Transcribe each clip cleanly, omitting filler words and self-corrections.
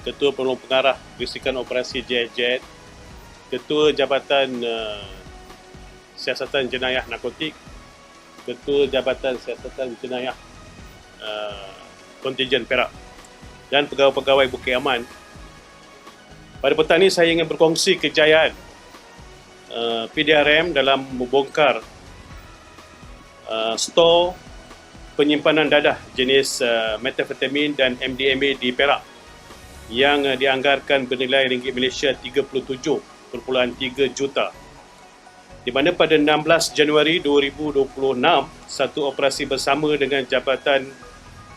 Ketua Penolong Pengarah Risikan Operasi JHJ, Ketua Jabatan Siasatan Jenayah Narkotik, Ketua Jabatan Siasatan Jenayah Kontijen Perak dan pegawai-pegawai Bukit Aman. Pada petang ini saya ingin berkongsi kejayaan PDRM dalam membongkar stor penyimpanan dadah jenis metafetamin dan MDMA di Perak yang dianggarkan bernilai ringgit Malaysia 37.3 juta. Di mana pada 16 Januari 2026, satu operasi bersama dengan Jabatan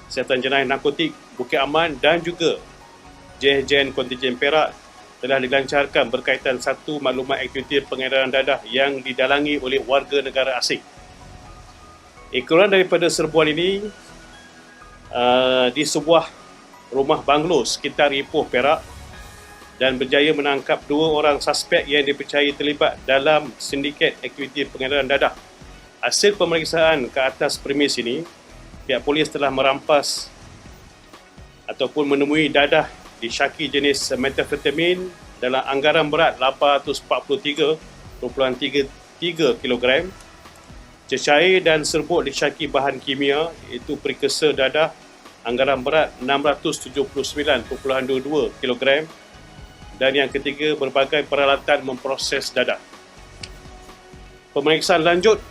Siasatan Jenayah Narkotik Bukit Aman dan juga JHJ Kontijen Perak telah dilancarkan berkaitan satu maklumat aktiviti pengedaran dadah yang didalangi oleh warga negara asing. Ekoran daripada serbuan ini di sebuah rumah banglo sekitar Ipoh, Perak, dan berjaya menangkap 2 orang suspek yang dipercayai terlibat dalam sindiket aktiviti pengedaran dadah. Hasil pemeriksaan ke atas premis ini, pihak polis telah merampas ataupun menemui dadah disyaki jenis metafetamin dalam anggaran berat 843.33 kg, cecair dan serbuk disyaki bahan kimia iaitu precursor dadah anggaran berat 679.22 kg, dan yang ketiga berbagai peralatan memproses dadah. Pemeriksaan lanjut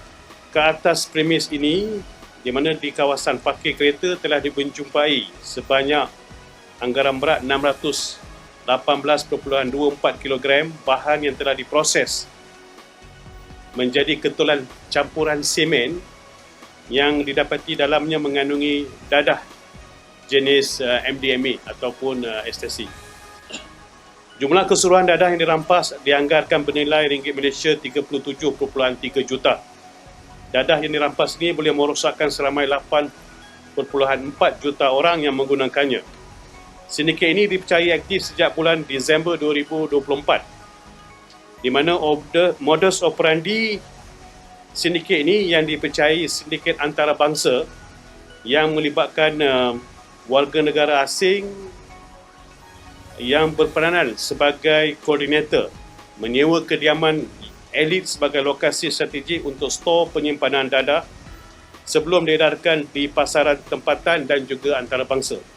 ke atas premis ini di mana di kawasan parkir kereta telah dijumpai sebanyak anggaran berat 618.24 kg bahan yang telah diproses menjadi ketulan campuran semen yang didapati dalamnya mengandungi dadah jenis MDMA ataupun ekstasi. Jumlah keseluruhan dadah yang dirampas dianggarkan bernilai ringgit Malaysia 37.3 juta. Dadah yang dirampas ini boleh merosakkan seramai 8.4 juta orang yang menggunakannya. Sindiket ini dipercayai aktif sejak bulan Disember 2024, di mana modus operandi sindiket ini yang dipercayai sindiket antarabangsa yang melibatkan warga negara asing yang berperanan sebagai koordinator, menyewa kediaman elit sebagai lokasi strategik untuk stor penyimpanan dadah sebelum diedarkan di pasaran tempatan dan juga antarabangsa.